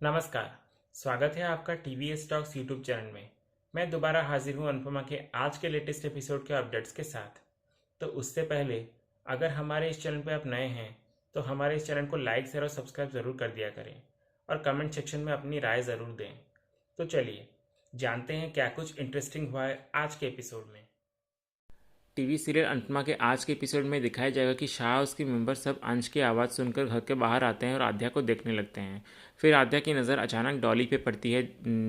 नमस्कार। स्वागत है आपका टीवीएस टॉक्स यूट्यूब चैनल में। मैं दोबारा हाजिर हूँ अनुपमा के आज के लेटेस्ट एपिसोड के अपडेट्स के साथ। तो उससे पहले अगर हमारे इस चैनल पे आप नए हैं तो हमारे इस चैनल को लाइक शेयर और सब्सक्राइब ज़रूर कर दिया करें और कमेंट सेक्शन में अपनी राय ज़रूर दें। तो चलिए जानते हैं क्या कुछ इंटरेस्टिंग हुआ है आज के एपिसोड में। टीवी सीरियल अनुपमा के आज के एपिसोड में दिखाया जाएगा कि शाह और उसके मेंबर सब अंश की आवाज़ सुनकर घर के बाहर आते हैं और आद्या को देखने लगते हैं। फिर आद्या की नज़र अचानक डॉली पे पड़ती है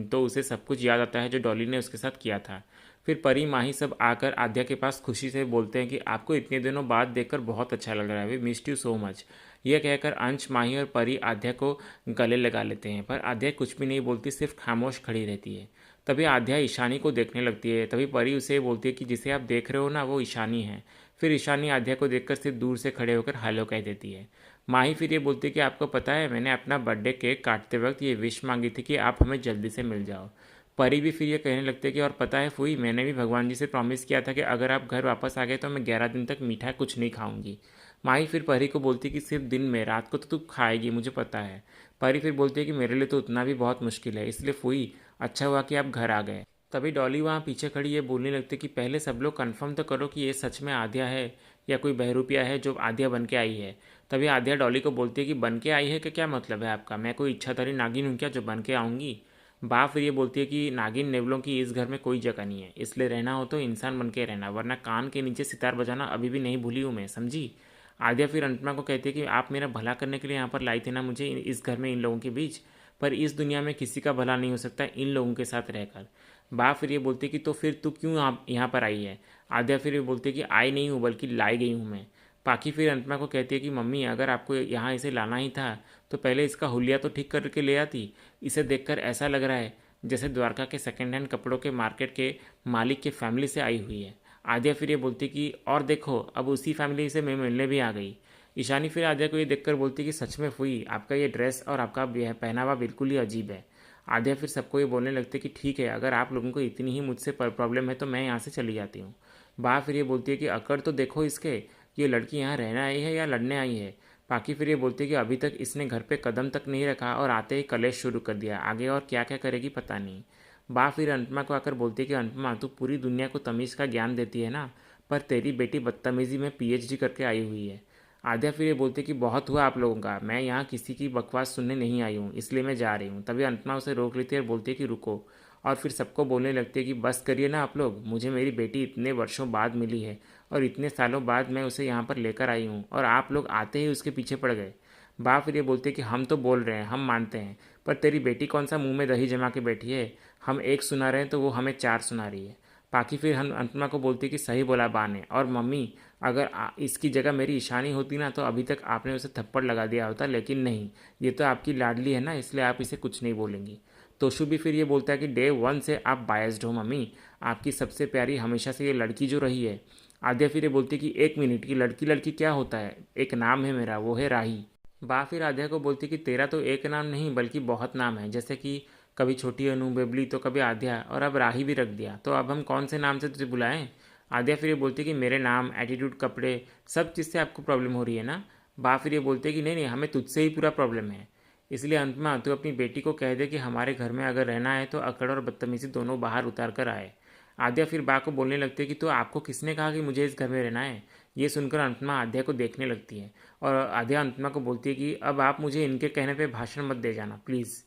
तो उसे सब कुछ याद आता है जो डॉली ने उसके साथ किया था। फिर परी माही सब आकर आद्या के पास खुशी से बोलते हैं कि आपको इतने दिनों बाद देखकर बहुत अच्छा लग रहा है, we missed you so much. यह कहकर अंश, माही और परी आद्या को गले लगा लेते हैं, पर आद्या कुछ भी नहीं बोलती, सिर्फ खामोश खड़ी रहती है। तभी आद्या ईशानी को देखने लगती है। तभी परी उसे बोलती है कि जिसे आप देख रहे हो ना वो ईशानी है। फिर ईशानी आद्या को देखकर सिर्फ दूर से खड़े होकर हेलो कह देती है। माही फिर ये बोलती है कि आपको पता है मैंने अपना बर्थडे केक काटते वक्त ये विश मांगी थी कि आप हमें जल्दी से मिल जाओ। परी भी फिर ये कहने लगते हैं कि और पता है फूई, मैंने भी भगवान जी से प्रॉमिस किया था कि अगर आप घर वापस आ गए तो मैं 11 दिन तक मीठा कुछ नहीं खाऊंगी। माही फिर परी को बोलती है कि सिर्फ दिन में, रात को तो तू खाएगी मुझे पता है। परी फिर बोलती है कि मेरे लिए तो उतना भी बहुत मुश्किल है, इसलिए फूई अच्छा हुआ कि आप घर आ गए। तभी डॉली वहाँ पीछे खड़ी ये बोलने लगती कि पहले सब लोग कंफर्म तो करो कि ये सच में आद्या है या कोई बहरूपिया है जो आद्या बन के आई है। तभी आद्या डॉली को बोलती है कि बन के आई है कि क्या मतलब है आपका, मैं कोई इच्छाधारी नागिन हूँ क्या जो बन के आऊँगी। बा फिर ये बोलती है कि नागिन नेवलों की इस घर में कोई जगह नहीं है, इसलिए रहना हो तो इंसान बन के रहना, वरना कान के नीचे सितार बजाना अभी भी नहीं भूली हूँ मैं, समझी। आद्या फिर अनुपमा को कहती है कि आप मेरा भला करने के लिए यहाँ पर लाई थे ना मुझे, इस घर में इन लोगों के बीच, पर इस दुनिया में किसी का भला नहीं हो सकता इन लोगों के साथ रहकर। बा फिर ये बोलती कि तो फिर तू क्यों यहाँ पर आई है। आद्या फिर ये बोलती कि आई नहीं हूँ बल्कि लाई गई हूँ मैं। पाखी फिर अनुपमा को कहती है कि मम्मी अगर आपको यहाँ इसे लाना ही था तो पहले इसका हुलिया तो ठीक करके ले आती। इसे देखकर ऐसा लग रहा है जैसे द्वारका के सेकेंड हैंड कपड़ों के मार्केट के मालिक के फैमिली से आई हुई है। आद्या फिर ये बोलती कि और देखो अब उसी फैमिली से मैं मिलने भी आ गई। ईशानी फिर आद्या को ये देखकर बोलती कि सच में फुई, आपका ये ड्रेस और आपका पहनावा बिल्कुल ही अजीब है। आद्या फिर सबको ये बोलने लगते कि ठीक है, अगर आप लोगों को इतनी ही मुझसे प्रॉब्लम है तो मैं यहाँ से चली जाती हूँ। बा फिर ये बोलती है कि अकड़ तो देखो इसके, ये लड़की यहाँ रहने आई है या लड़ने आई है। पाकि फिर ये बोलती है कि अभी तक इसने घर पे कदम तक नहीं रखा और आते ही कलेश शुरू कर दिया, आगे और क्या क्या करेगी पता नहीं। बा फिर अनुपमा को आकर बोलती है कि अनुपमा तू पूरी दुनिया को तमीज़ का ज्ञान देती है ना, पर तेरी बेटी बदतमीज़ी में पीएचडी करके आई हुई है। आद्या फिर ये बोलती कि बहुत हुआ आप लोगों का, मैं यहाँ किसी की बकवास सुनने नहीं आई हूँ, इसलिए मैं जा रही हूँ। तभी अनुपमा उसे रोक लेती है और बोलती है कि रुको, और फिर सबको बोलने लगती है कि बस करिए ना आप लोग, मुझे मेरी बेटी इतने वर्षों बाद मिली है और इतने सालों बाद मैं उसे यहाँ पर लेकर आई हूँ और आप लोग आते ही उसके पीछे पड़ गए। बाप फिर ये बोलते कि हम तो बोल रहे हैं, हम मानते हैं, पर तेरी बेटी कौन सा मुंह में दही जमा के बैठी है, हम एक सुना रहे हैं तो वो हमें चार सुना रही है। पाकि फिर अनुपमा को बोलती कि सही बोला बा ने, और मम्मी अगर इसकी जगह मेरी ईशानी होती ना तो अभी तक आपने उसे थप्पड़ लगा दिया होता, लेकिन नहीं, ये तो आपकी लाडली है ना, इसलिए आप इसे कुछ नहीं बोलेंगी। तोशु भी फिर ये बोलता है कि डे वन से आप बायस्ड हो मम्मी, आपकी सबसे प्यारी हमेशा से ये लड़की जो रही है। आद्या फिर ये बोलती कि एक मिनट की लड़की लड़की क्या होता है, एक नाम है मेरा, वो है राही। बा फिर आद्या को बोलती कि तेरा तो एक नाम नहीं बल्कि बहुत नाम है, जैसे कि कभी छोटी अनु, बेबली, तो कभी आद्या, और अब राही भी रख दिया, तो अब हम कौन से नाम से तुझे बुलाएं। आद्या फिर ये बोलती कि मेरे नाम, एटीट्यूड, कपड़े, सब चीज़ से आपको प्रॉब्लम हो रही है ना। बा फिर ये बोलते कि नहीं नहीं, हमें तुझसे ही पूरा प्रॉब्लम है, इसलिए अनुपमा तू अपनी बेटी को कह दे कि हमारे घर में अगर रहना है तो अकड़ और बदतमीजी दोनों बाहर उतार कर आए। आद्या फिर बा को बोलने लगती है कि तो आपको किसने कहा कि मुझे इस घर में रहना है। ये सुनकर अनुपमा आद्या को देखने लगती है और आद्या अनुपमा को बोलती है कि अब आप मुझे इनके कहने पे भाषण मत दे जाना प्लीज़।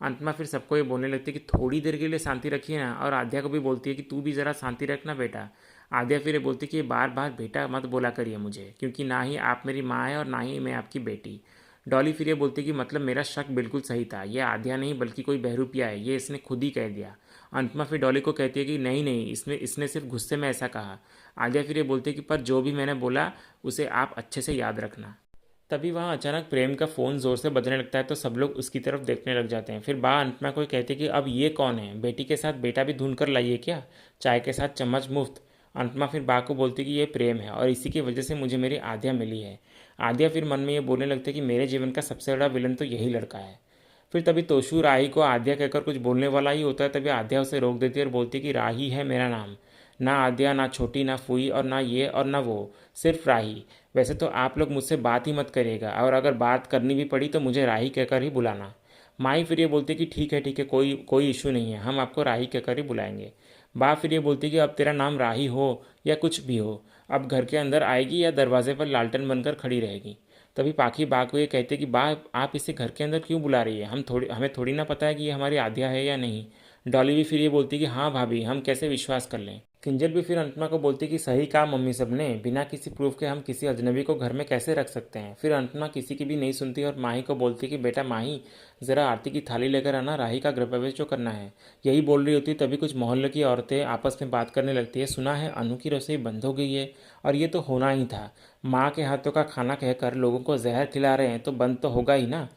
अनुपमा फिर सबको ये बोलने लगती है कि थोड़ी देर के लिए शांति रखिए ना, और आद्या को भी बोलती है कि तू भी ज़रा शांति रखना बेटा। आद्या फिर ये बोलती है कि बार बार बेटा मत बोला करिए मुझे, क्योंकि ना ही आप मेरी माँ है और ना ही मैं आपकी बेटी। डॉली फिर ये बोलती है कि मतलब मेरा शक बिल्कुल सही था, यह आद्या नहीं बल्कि कोई बहरूपिया है, ये इसने खुद ही कह दिया। अनुपमा फिर डॉली को कहती है कि नहीं नहीं, इसने इसने सिर्फ गुस्से में ऐसा कहा। आद्या फिर ये बोलती है कि पर जो भी मैंने बोला उसे आप अच्छे से याद रखना। तभी वहाँ अचानक प्रेम का फ़ोन ज़ोर से बजने लगता है तो सब लोग उसकी तरफ देखने लग जाते हैं। फिर बा अनुपमा को कहती है कि अब ये कौन है, बेटी के साथ बेटा भी ढूंढ कर लाइए क्या, चाय के साथ चम्मच मुफ्त। अनुपमा फिर बा को बोलती कि ये प्रेम है और इसी की वजह से मुझे मेरी आद्या मिली है। आद्या फिर मन में ये बोलने लगती है कि मेरे जीवन का सबसे बड़ा विलन तो यही लड़का है। फिर तभी तोशु राही को आद्या कहकर कुछ बोलने वाला ही होता है, तभी आद्या उसे रोक देती है और बोलती है कि राही है मेरा नाम, ना आद्या, ना छोटी, ना फूई, और ना ये और ना वो, सिर्फ राही। वैसे तो आप लोग मुझसे बात ही मत करिएगा, और अगर बात करनी भी पड़ी तो मुझे राही कहकर ही बुलाना। माही फिर ये बोलती कि ठीक है, कोई कोई इशू नहीं है, हम आपको राही कहकर ही बुलाएंगे। बा फिर ये बोलती कि अब तेरा नाम राही हो या कुछ भी हो, अब घर के अंदर आएगी या दरवाजे पर लालटेन बनकर खड़ी रहेगी। तभी पाखी बा को ये कहते कि बा, आप इसे घर के अंदर क्यों बुला रही है, हमें थोड़ी ना पता है कि ये हमारी आध्या है या नहीं। डॉली भी फिर ये बोलती कि हाँ भाभी, हम कैसे विश्वास कर लें। किंजल भी फिर अंतमा को बोलती कि सही कहा मम्मी सब ने, बिना किसी प्रूफ के हम किसी अजनबी को घर में कैसे रख सकते हैं। फिर अंतमा किसी की भी नहीं सुनती और माही को बोलती कि बेटा माही, ज़रा आरती की थाली लेकर आना, राही का गृह प्रवेश जो करना है। यही बोल रही होती तभी कुछ मोहल्ले की औरतें आपस में बात करने लगती है, सुना है अनु की रसोई बंद हो गई है। और ये तो होना ही था, माँ के हाथों का खाना कहकर लोगों को जहर खिला रहे हैं तो बंद तो होगा ही ना।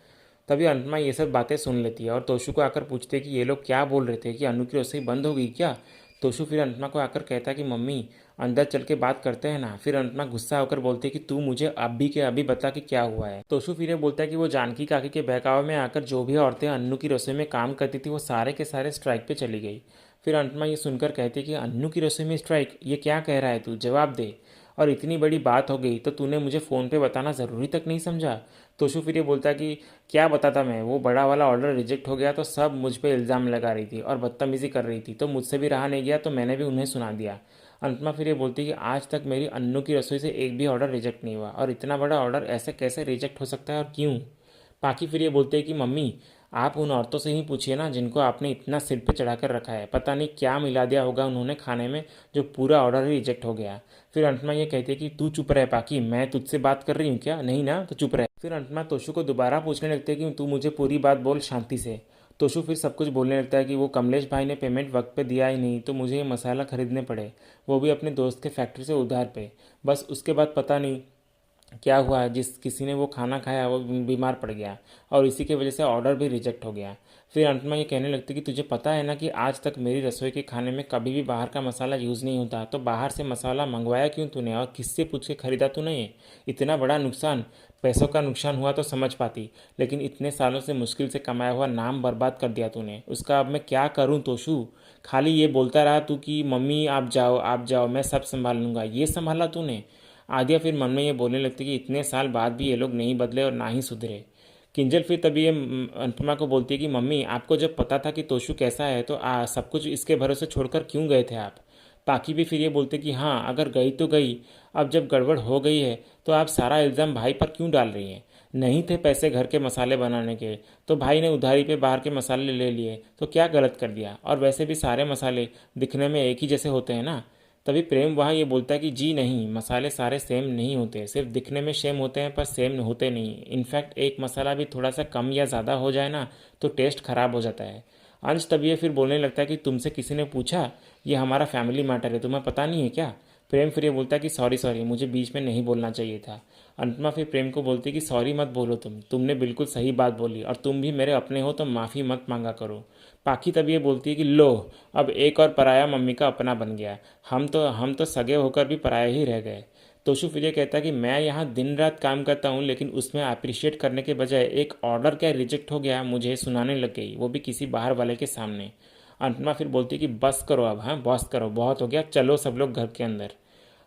तभी अंतमा ये सब बातें सुन लेती है और तोशु को आकर पूछते कि ये लोग क्या बोल रहे थे कि अनु की रसोई बंद हो गई क्या। तोशु फिर अंतमा को आकर कहता है कि मम्मी अंदर चल के बात करते हैं ना। फिर अंतमा गुस्सा होकर बोलती है कि तू मुझे अभी के अभी बता कि क्या हुआ है। तोशु फिर ये बोलता है कि वो जानकी काकी के बहकावे में आकर जो भी औरतें अन्नू की रसोई में काम करती थी वो सारे के सारे स्ट्राइक पे चली गई। फिर अंतमा ये सुनकर कहती है कि अन्नू की रसोई में स्ट्राइक, ये क्या कह रहा है तू, जवाब दे। और इतनी बड़ी बात हो गई तो तूने मुझे फ़ोन पे बताना ज़रूरी तक नहीं समझा। तोशु फिर ये बोलता है कि क्या बताता मैं, वो बड़ा वाला ऑर्डर रिजेक्ट हो गया तो सब मुझ पे इल्ज़ाम लगा रही थी और बदतमीज़ी कर रही थी, तो मुझसे भी रहा नहीं गया तो मैंने भी उन्हें सुना दिया। अंतमा फिर ये बोलती है कि आज तक मेरी अन्नू की रसोई से एक भी ऑर्डर रिजेक्ट नहीं हुआ, और इतना बड़ा ऑर्डर ऐसे कैसे रिजेक्ट हो सकता है और क्यों। पाकी फिर ये बोलते हैं कि मम्मी आप उन औरतों से ही पूछिए ना जिनको आपने इतना सिर पे चढ़ा कर रखा है, पता नहीं क्या मिला दिया होगा उन्होंने खाने में जो पूरा ऑर्डर ही रिजेक्ट हो गया। फिर अंतमा ये कहती है कि तू चुप रहे पाकी, मैं तुझसे बात कर रही हूँ क्या, नहीं ना तो चुप रहे। फिर अंतमा तोशु को दोबारा पूछने लगते हैं कि तू मुझे पूरी बात बोल शांति से। तोशु फिर सब कुछ बोलने लगता है कि वो कमलेश भाई ने पेमेंट वक्त पे दिया ही नहीं तो मुझे ये मसाला खरीदने पड़े, वो भी अपने दोस्त के फैक्ट्री से उधार पे। बस उसके बाद पता नहीं क्या हुआ, जिस किसी ने वो खाना खाया वो बीमार पड़ गया और इसी की वजह से ऑर्डर भी रिजेक्ट हो गया। फिर अंत में ये कहने लगती कि तुझे पता है ना कि आज तक मेरी रसोई के खाने में कभी भी बाहर का मसाला यूज़ नहीं होता, तो बाहर से मसाला मंगवाया क्यों तूने और किससे पूछ के खरीदा तूने ये। इतना बड़ा नुकसान, पैसों का नुकसान हुआ तो समझ पाती, लेकिन इतने सालों से मुश्किल से कमाया हुआ नाम बर्बाद कर दिया तूने, उसका अब मैं क्या करूँ तोशु। खाली ये बोलता रहा तू कि मम्मी आप जाओ मैं सब संभाल लूँगा, ये संभाला तूने। आदिया फिर मन में ये बोलने लगती कि इतने साल बाद भी ये लोग नहीं बदले और ना ही सुधरे। किंजल फिर तभी ये अनुपमा को बोलती है कि मम्मी आपको जब पता था कि तोशु कैसा है तो सब कुछ इसके भरोसे छोड़कर क्यों गए थे आप। पाकी भी फिर ये बोलते कि हाँ अगर गई तो गई, अब जब गड़बड़ हो गई है तो आप सारा इल्ज़ाम भाई पर क्यों डाल रही हैं। नहीं थे पैसे घर के मसाले बनाने के तो भाई ने उधारी पे बाहर के मसाले ले लिए तो क्या गलत कर दिया, और वैसे भी सारे मसाले दिखने में एक ही जैसे होते हैं ना। तभी प्रेम वहाँ ये बोलता है कि जी नहीं, मसाले सारे सेम नहीं होते, सिर्फ दिखने में सेम होते हैं पर सेम होते नहीं। इनफैक्ट एक मसाला भी थोड़ा सा कम या ज़्यादा हो जाए ना तो टेस्ट ख़राब हो जाता है। अंश तभी ये फिर बोलने लगता है कि तुमसे किसी ने पूछा, ये हमारा फैमिली मैटर है, तुम्हें पता नहीं है क्या। प्रेम फिर ये बोलता है कि सॉरी मुझे बीच में नहीं बोलना चाहिए था। अनुपमा फिर प्रेम को बोलती है कि सॉरी मत बोलो, तुमने बिल्कुल सही बात बोली और तुम भी मेरे अपने हो तो माफ़ी मत मांगा करो। पाखी तब ये बोलती है कि लो, अब एक और पराया मम्मी का अपना बन गया, हम तो सगे होकर भी पराये ही रह गए। तोशु फिर ये कहता है कि मैं यहाँ दिन रात काम करता हूँ लेकिन उसमें अप्रिशिएट करने के बजाय एक ऑर्डर क्या रिजेक्ट हो गया मुझे सुनाने लग गई, वो भी किसी बाहर वाले के सामने। अनुपमा फिर बोलती है कि बस करो अब, हाँ बस करो, बहुत हो गया, चलो सब लोग घर के अंदर।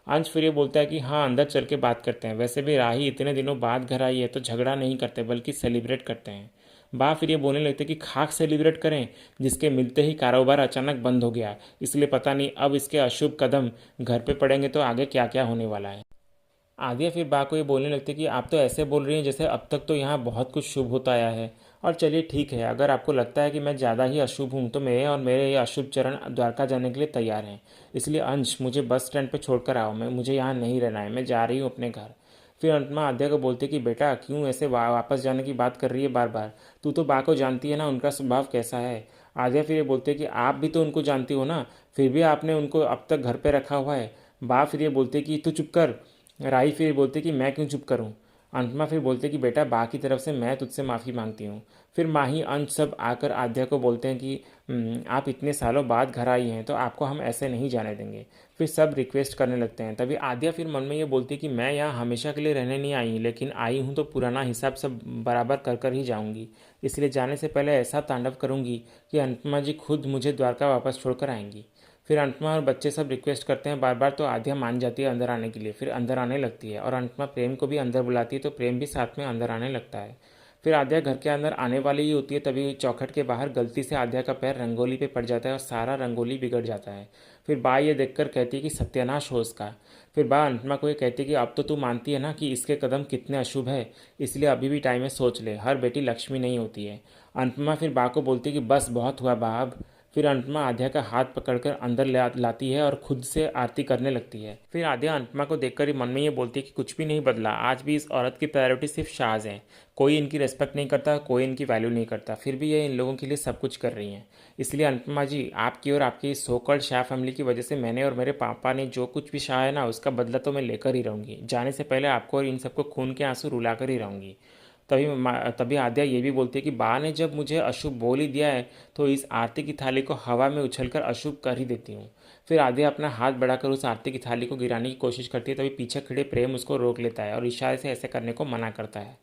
अंश फिर ये बोलता है कि हाँ अंदर चल के बात करते हैं, वैसे भी राही इतने दिनों बाद घर आई है तो झगड़ा नहीं करते बल्कि सेलिब्रेट करते हैं। बा फिर ये बोलने लगते कि खाक सेलिब्रेट करें, जिसके मिलते ही कारोबार अचानक बंद हो गया, इसलिए पता नहीं अब इसके अशुभ कदम घर पे पड़ेंगे तो आगे क्या क्या होने वाला है। आदिया फिर बा को ये बोलने लगती कि आप तो ऐसे बोल रही हैं जैसे अब तक तो यहाँ बहुत कुछ शुभ होता आया है, और चलिए ठीक है, अगर आपको लगता है कि मैं ज़्यादा ही अशुभ हूँ तो मेरे और मेरे ये अशुभ चरण द्वारका जाने के लिए तैयार हैं, इसलिए अंश मुझे बस स्टैंड पर छोड़कर आओ, मुझे यहाँ नहीं रहना है, मैं जा रही हूँ अपने घर। फिर अंतमा आद्या को बोलती कि बेटा क्यों ऐसे वापस जाने की बात कर रही है बार बार, तू तो बा को जानती है ना उनका स्वभाव कैसा है। आद्या फिर ये बोलते कि आप भी तो उनको जानती हो ना, फिर भी आपने उनको अब तक घर पे रखा हुआ है। बा फिर ये बोलते कि तू चुप कर। राही फिर बोलते कि मैं क्यों चुप करूं। अनुपमा फिर बोलते कि बेटा बा की तरफ से मैं तुझसे माफ़ी मांगती हूँ। फिर माही अंश सब आकर आद्या को बोलते हैं कि आप इतने सालों बाद घर आई हैं तो आपको हम ऐसे नहीं जाने देंगे। फिर सब रिक्वेस्ट करने लगते हैं। तभी आद्या फिर मन में ये बोलती कि मैं यहाँ हमेशा के लिए रहने नहीं आई, लेकिन आई हूँ तो पुराना हिसाब सब बराबर कर कर ही जाऊँगी, इसलिए जाने से पहले ऐसा तांडव करूँगी कि अनुपमा जी खुद मुझे द्वारका वापस छोड़कर आएंगी। फिर अनुपमा और बच्चे सब रिक्वेस्ट करते हैं बार बार तो आद्या मान जाती है अंदर आने के लिए, फिर अंदर आने लगती है और अनुपमा प्रेम को भी अंदर बुलाती है तो प्रेम भी साथ में अंदर आने लगता है। फिर आद्या घर के अंदर आने वाली ही होती है, तभी चौखट के बाहर गलती से आद्या का पैर रंगोली पे पड़ जाता है और सारा रंगोली बिगड़ जाता है। फिर बा ये देखकर कहती है कि सत्यानाश हो इसका। फिर बा अनुपमा को ये कहती है कि अब तो तू मानती है ना कि इसके कदम कितने अशुभ है, इसलिए अभी भी टाइम है, सोच ले, हर बेटी लक्ष्मी नहीं होती है। अनुपमा फिर बा को बोलती है कि बस बहुत हुआ बा अब। फिर अनुपमा आद्या का हाथ पकड़कर अंदर लाती है और खुद से आरती करने लगती है। फिर आद्या अनुपमा को देखकर ही मन में ये बोलती है कि कुछ भी नहीं बदला, आज भी इस औरत की प्रायोरिटी सिर्फ शाहज है। कोई इनकी रिस्पेक्ट नहीं करता, कोई इनकी वैल्यू नहीं करता, फिर भी ये इन लोगों के लिए सब कुछ कर रही हैं। इसलिए अनुपमा जी, आपकी और आपकी इस सो कॉल्ड शाह फैमिली की वजह से मैंने और मेरे पापा ने जो कुछ भी शाह है ना, उसका बदला तो मैं लेकर ही रहूँगी। जाने से पहले आपको और इन सबको खून के आंसू रुलाकर ही रहूँगी। तभी आद्या ये भी बोलती है कि बा ने जब मुझे अशुभ बोल ही दिया है तो इस आरती की थाली को हवा में उछलकर अशुभ कर ही देती हूँ। फिर आद्या अपना हाथ बढ़ाकर उस आरती की थाली को गिराने की कोशिश करती है, तभी पीछे खड़े प्रेम उसको रोक लेता है और इशारे से ऐसे करने को मना करता है।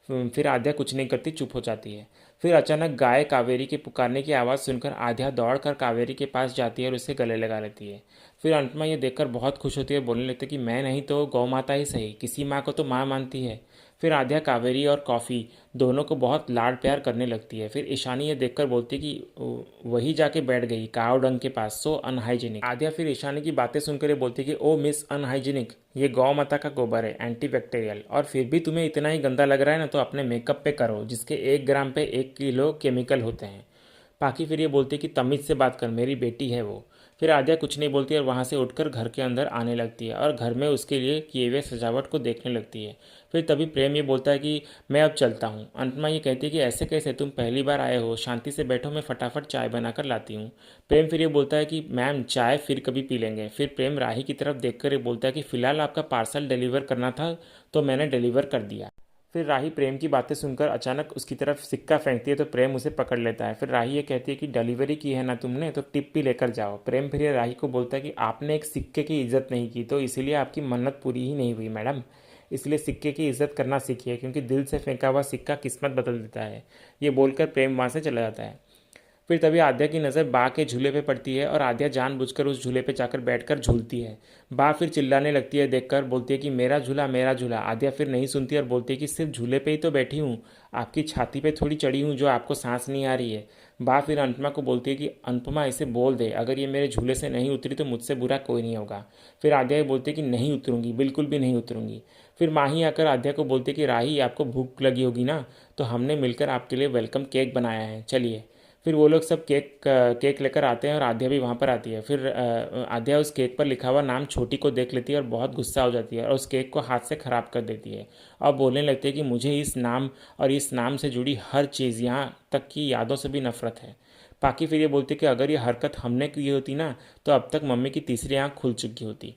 फिर आद्या कुछ नहीं करती, चुप हो जाती है। फिर अचानक गाय कावेरी के पुकारने की आवाज़ सुनकर आद्या दौड़कर कावेरी के पास जाती है और उसे गले लगा लेती है। फिर अनुपमा ये देखकर बहुत खुश होती है, बोलने लगती है कि मैं नहीं तो गौ माता ही सही, किसी माँ को तो माँ मानती है। फिर आद्या कावेरी और कॉफ़ी दोनों को बहुत लाड प्यार करने लगती है। फिर ईशानी ये देखकर बोलती है कि वही जाके बैठ गई काव डंग के पास, सो अनहाइजीनिक। आद्या फिर ईशानी की बातें सुनकर ये बोलती है कि ओ मिस अनहाइजीनिक, ये गौ माता का गोबर है, एंटी बैक्टीरियल, और फिर भी तुम्हें इतना ही गंदा लग रहा है ना तो अपने मेकअप पे करो, जिसके 1 ग्राम पे 1 किलो केमिकल होते हैं। पाकी फिर ये बोलती है कि तमीज़ से बात कर, मेरी बेटी है वो। फिर आद्या कुछ नहीं बोलती और वहाँ से उठकर घर के अंदर आने लगती है और घर में उसके लिए किए हुए सजावट को देखने लगती है। फिर तभी प्रेम ये बोलता है कि मैं अब चलता हूँ। अनुपमा ये कहती है कि ऐसे कैसे, तुम पहली बार आए हो, शांति से बैठो, मैं फटाफट चाय बनाकर लाती हूँ। प्रेम फिर ये बोलता है कि मैम चाय फिर कभी पी लेंगे। फिर प्रेम राही की तरफ देखकर ये बोलता है कि फ़िलहाल आपका पार्सल डिलीवर करना था तो मैंने डिलीवर कर दिया। फिर राही प्रेम की बातें सुनकर अचानक उसकी तरफ सिक्का फेंकती है तो प्रेम उसे पकड़ लेता है। फिर राही ये कहती है कि डिलीवरी की है ना तुमने तो टिप भी लेकर जाओ। प्रेम फिर ये राही को बोलता है कि आपने एक सिक्के की इज्जत नहीं की तो इसीलिए आपकी मन्नत पूरी ही नहीं हुई मैडम, इसलिए सिक्के की इज्जत करना सीखिए, क्योंकि दिल से फेंका हुआ सिक्का किस्मत बदल देता है। ये बोलकर प्रेम वहाँ से चला जाता है। फिर तभी आद्या की नज़र बा के झूले पे पड़ती है और आद्या जानबूझकर उस झूले पे जाकर बैठकर झूलती है। बा फिर चिल्लाने लगती है, देखकर बोलती है कि मेरा झूला मेरा झूला। आद्या फिर नहीं सुनती और बोलती है कि सिर्फ झूले पे ही तो बैठी हूँ, आपकी छाती पे थोड़ी चढ़ी हूँ जो आपको सांस नहीं आ रही है। बा फिर अनुपमा को बोलती है कि अनुपमा इसे बोल दे, अगर ये मेरे झूले से नहीं उतरी तो मुझसे बुरा कोई नहीं होगा। फिर आद्या ये बोलती है कि नहीं उतरूंगी, बिल्कुल भी नहीं उतरूंगी। फिर माही आकर आद्या को बोलती है कि राही आपको भूख लगी होगी ना, तो हमने मिलकर आपके लिए वेलकम केक बनाया है, चलिए। फिर वो लोग सब केक लेकर आते हैं और आद्या भी वहाँ पर आती है। फिर आद्या उस केक पर लिखा हुआ नाम छोटी को देख लेती है और बहुत गुस्सा हो जाती है और उस केक को हाथ से ख़राब कर देती है और बोलने लगती है कि मुझे इस नाम और इस नाम से जुड़ी हर चीज़, यहाँ तक की यादों से भी नफरत है। पाकी फिर ये बोलती है कि अगर ये हरकत हमने की होती ना तो अब तक मम्मी की तीसरी आँख खुल चुकी होती।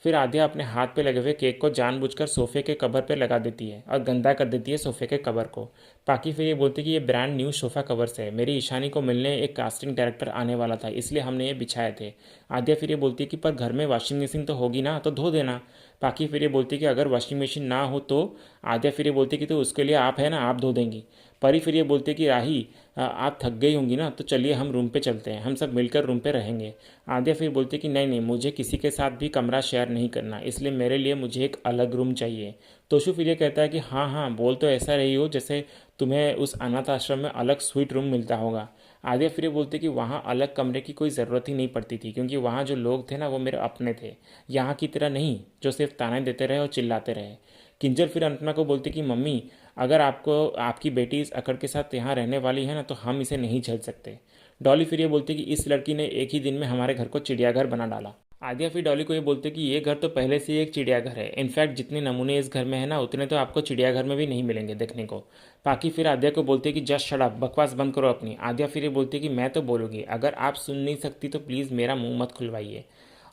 फिर आद्या अपने हाथ पे लगे हुए केक को जानबूझकर सोफे के कवर पर लगा देती है और गंदा कर देती है सोफे के कवर को। पाकी फिर ये बोलती है कि ये ब्रांड न्यू सोफ़ा कवर्स है, मेरी ईशानी को मिलने एक कास्टिंग डायरेक्टर आने वाला था इसलिए हमने ये बिछाए थे। आद्या फिर ये बोलती है कि पर घर में वॉशिंग मशीन तो होगी ना, तो धो देना। पाकी फिर ये बोलती है कि अगर वॉशिंग मशीन ना हो तो। आद्या फिर ये बोलती है कि तो उसके लिए आप है ना, आप धो देंगी। परी फिर ये बोलती है कि राही आप थक गई होंगी ना, तो चलिए हम रूम पे चलते हैं, हम सब मिलकर रूम पे रहेंगे। आद्या फिर बोलती है कि नहीं नहीं, मुझे किसी के साथ भी कमरा शेयर नहीं करना, इसलिए मेरे लिए मुझे एक अलग रूम चाहिए। तोशु फिर ये कहता है कि हाँ हाँ, बोल तो ऐसा रही हो जैसे तुम्हें उस अनाथ आश्रम में अलग स्वीट रूम मिलता होगा। आद्या फिर ये बोलती है कि वहाँ अलग कमरे की कोई ज़रूरत ही नहीं पड़ती थी, क्योंकि वहाँ जो लोग थे ना वो मेरे अपने थे, यहाँ की तरह नहीं जो सिर्फ ताने देते रहे और चिल्लाते रहे। किंजल फिर अनुपमा को बोलती कि मम्मी, अगर आपको आपकी बेटी इस अकड़ के साथ यहाँ रहने वाली है ना तो हम इसे नहीं झेल सकते। डॉली फिर ये बोलती कि इस लड़की ने एक ही दिन में हमारे घर को चिड़ियाघर बना डाला। आद्या फिर डॉली को ये बोलते कि ये घर तो पहले से ही एक चिड़ियाघर है, इनफैक्ट जितने नमूने इस घर में है ना उतने तो आपको चिड़ियाघर में भी नहीं मिलेंगे देखने को। पाकी फिर आद्या को बोलते कि जस्ट शट अप, बकवास बंद करो अपनी। आद्या फिर ये बोलती कि मैं तो बोलूँगी, अगर आप सुन नहीं सकती तो प्लीज़ मेरा मुंह मत खुलवाइए।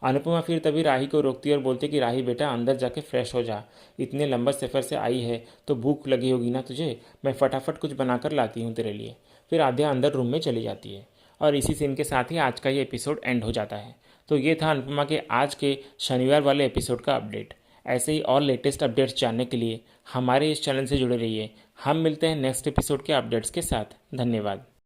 अनुपमा फिर तभी राही को रोकती है और बोलती कि राही बेटा अंदर जाके फ्रेश हो जा, इतने लंबे सफ़र से आई है तो भूख लगी होगी ना तुझे, मैं फटाफट कुछ बनाकर लाती हूँ तेरे लिए। फिर आद्या अंदर रूम में चली जाती है और इसी सीन के साथ ही आज का ये एपिसोड एंड हो जाता है। तो ये था अनुपमा के आज के शनिवार वाले एपिसोड का अपडेट। ऐसे ही और लेटेस्ट अपडेट्स जानने के लिए हमारे इस चैनल से जुड़े रहिए। हम मिलते हैं नेक्स्ट एपिसोड के अपडेट्स के साथ। धन्यवाद।